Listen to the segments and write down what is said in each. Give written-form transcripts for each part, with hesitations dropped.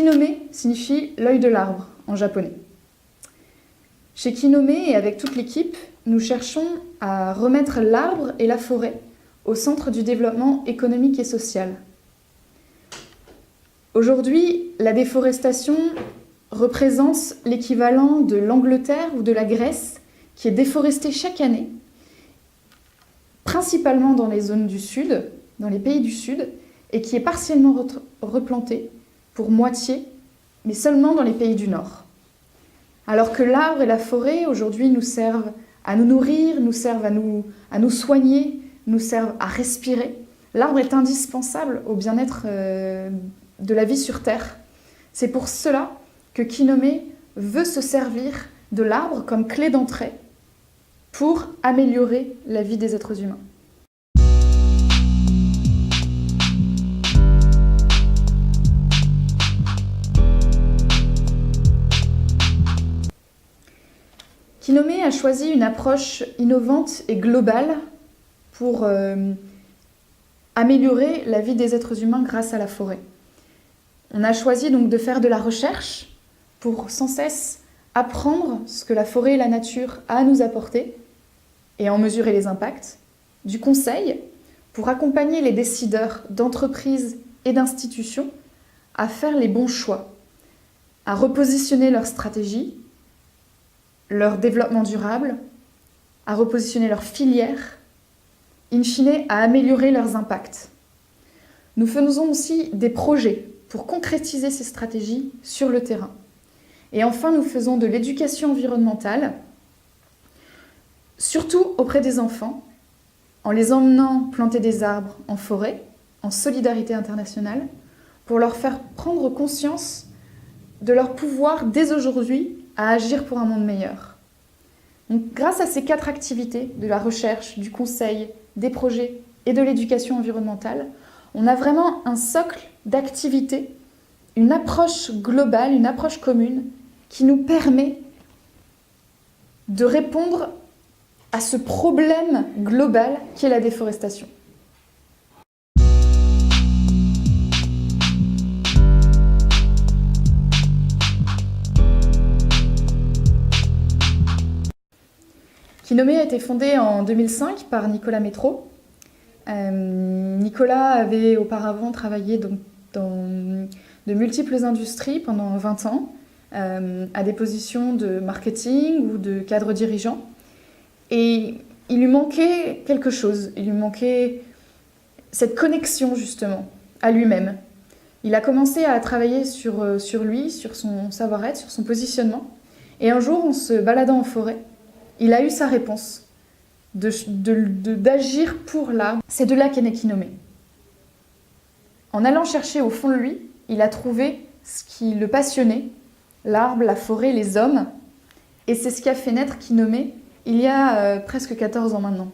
Kinome signifie l'œil de l'arbre en japonais. Chez Kinome et avec toute l'équipe, nous cherchons à remettre l'arbre et la forêt au centre du développement économique et social. Aujourd'hui, la déforestation représente l'équivalent de l'Angleterre ou de la Grèce qui est déforestée chaque année, principalement dans les zones du sud, dans les pays du sud, et qui est partiellement replantée pour moitié, mais seulement dans les pays du nord. Alors que l'arbre et la forêt, aujourd'hui, nous servent à nous nourrir, nous servent à nous soigner, nous servent à respirer. L'arbre est indispensable au bien-être de la vie sur Terre. C'est pour cela que Kinome veut se servir de l'arbre comme clé d'entrée pour améliorer la vie des êtres humains. Kinome a choisi une approche innovante et globale pour améliorer la vie des êtres humains grâce à la forêt. On a choisi donc de faire de la recherche pour sans cesse apprendre ce que la forêt et la nature a à nous apporter et en mesurer les impacts, du conseil pour accompagner les décideurs d'entreprises et d'institutions à faire les bons choix, à repositionner leur stratégie, leur développement durable, à repositionner leurs filières, in fine à améliorer leurs impacts. Nous faisons aussi des projets pour concrétiser ces stratégies sur le terrain. Et enfin, nous faisons de l'éducation environnementale, surtout auprès des enfants, en les emmenant planter des arbres en forêt, en solidarité internationale, pour leur faire prendre conscience de leur pouvoir dès aujourd'hui à agir pour un monde meilleur. Donc, grâce à ces 4 activités, de la recherche, du conseil, des projets et de l'éducation environnementale, on a vraiment un socle d'activités, une approche globale, une approche commune qui nous permet de répondre à ce problème global qui est la déforestation. Kinome a été fondé en 2005 par Nicolas Métro. Nicolas avait auparavant travaillé donc dans de multiples industries pendant 20 ans, à des positions de marketing ou de cadre dirigeant. Et il lui manquait quelque chose, il lui manquait cette connexion justement à lui-même. Il a commencé à travailler sur lui, sur son savoir-être, sur son positionnement. Et un jour, en se baladant en forêt, il a eu sa réponse d'agir pour l'arbre. C'est de là qu'est né Kinome. En allant chercher au fond de lui, il a trouvé ce qui le passionnait, l'arbre, la forêt, les hommes. Et c'est ce qui a fait naître Kinome il y a presque 14 ans maintenant.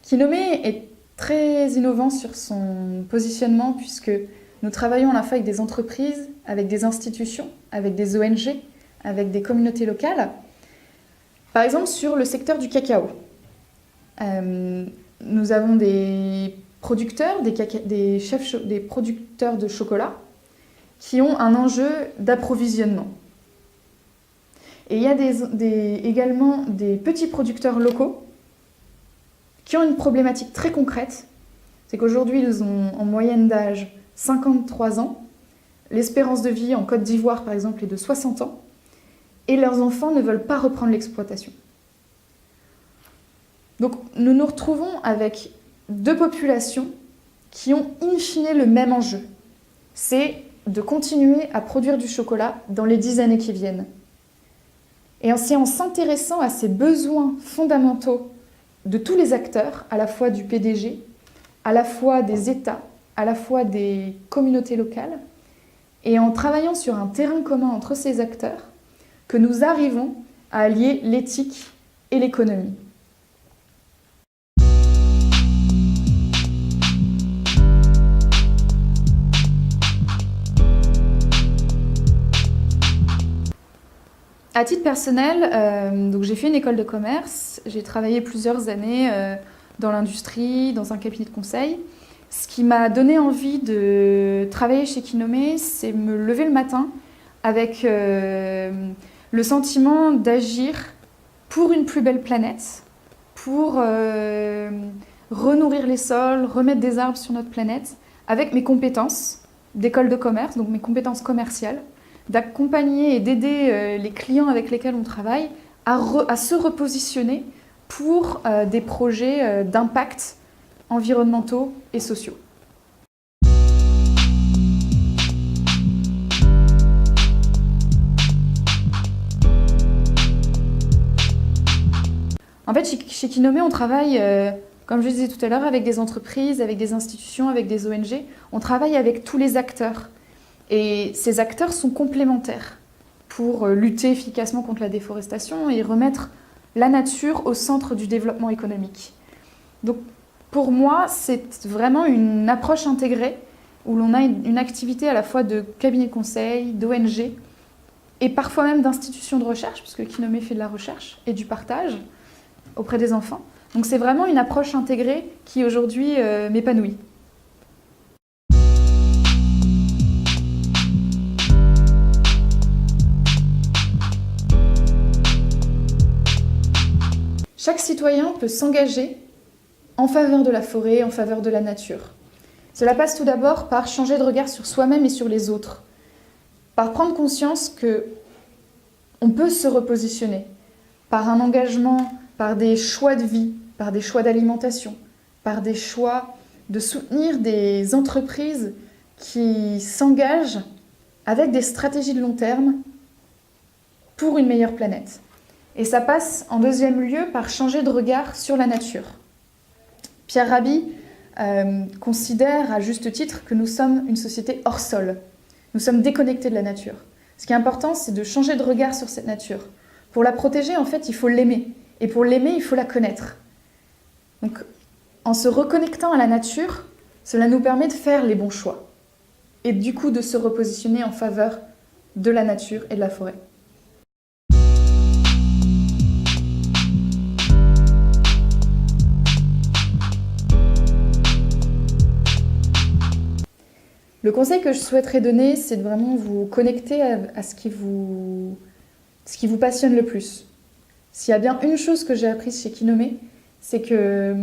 Kinome est très innovant sur son positionnement puisque nous travaillons à la fois avec des entreprises, avec des institutions, avec des ONG, avec des communautés locales. Par exemple, sur le secteur du cacao. Nous avons des producteurs, des producteurs de chocolat qui ont un enjeu d'approvisionnement. Et il y a également des petits producteurs locaux qui ont une problématique très concrète. C'est qu'aujourd'hui, ils ont en moyenne d'âge 53 ans. L'espérance de vie en Côte d'Ivoire, par exemple, est de 60 ans. Et leurs enfants ne veulent pas reprendre l'exploitation. Donc, nous nous retrouvons avec 2 populations qui ont in fine le même enjeu. C'est de continuer à produire du chocolat dans les 10 années qui viennent. Et c'est en s'intéressant à ces besoins fondamentaux de tous les acteurs, à la fois du PDG, à la fois des États, à la fois des communautés locales, et en travaillant sur un terrain commun entre ces acteurs, que nous arrivons à allier l'éthique et l'économie. À titre personnel, donc j'ai fait une école de commerce, j'ai travaillé plusieurs années dans l'industrie, dans un cabinet de conseil. Ce qui m'a donné envie de travailler chez Kinome, c'est me lever le matin avec le sentiment d'agir pour une plus belle planète, pour renourrir les sols, remettre des arbres sur notre planète, avec mes compétences d'école de commerce, donc mes compétences commerciales, d'accompagner et d'aider les clients avec lesquels on travaille à se repositionner pour des projets d'impact environnementaux et sociaux. En fait, chez Kinome, on travaille, comme je disais tout à l'heure, avec des entreprises, avec des institutions, avec des ONG. On travaille avec tous les acteurs. Et ces acteurs sont complémentaires pour lutter efficacement contre la déforestation et remettre la nature au centre du développement économique. Donc, pour moi, c'est vraiment une approche intégrée où l'on a une activité à la fois de cabinet de conseil, d'ONG et parfois même d'institutions de recherche, puisque Kinome fait de la recherche et du partage auprès des enfants. Donc c'est vraiment une approche intégrée qui aujourd'hui m'épanouit. Chaque citoyen peut s'engager en faveur de la forêt, en faveur de la nature. Cela passe tout d'abord par changer de regard sur soi-même et sur les autres, par prendre conscience qu'on peut se repositionner, par un engagement, par des choix de vie, par des choix d'alimentation, par des choix de soutenir des entreprises qui s'engagent avec des stratégies de long terme pour une meilleure planète. Et ça passe en deuxième lieu par changer de regard sur la nature. Pierre Rabhi considère à juste titre que nous sommes une société hors sol. Nous sommes déconnectés de la nature. Ce qui est important, c'est de changer de regard sur cette nature. Pour la protéger, en fait, il faut l'aimer. Et pour l'aimer, il faut la connaître. Donc, en se reconnectant à la nature, cela nous permet de faire les bons choix. Et du coup, de se repositionner en faveur de la nature et de la forêt. Le conseil que je souhaiterais donner, c'est de vraiment vous connecter à ce qui vous passionne le plus. S'il y a bien une chose que j'ai apprise chez Kinome, c'est que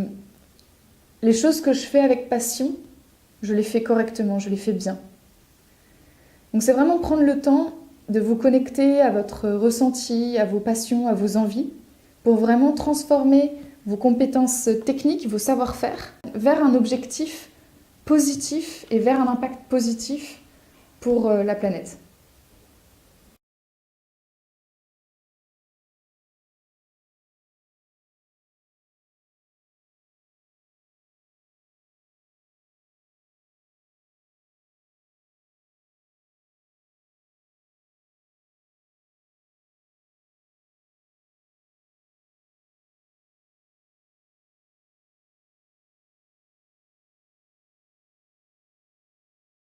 les choses que je fais avec passion, je les fais correctement, je les fais bien. Donc c'est vraiment prendre le temps de vous connecter à votre ressenti, à vos passions, à vos envies, pour vraiment transformer vos compétences techniques, vos savoir-faire, vers un objectif positif et vers un impact positif pour la planète.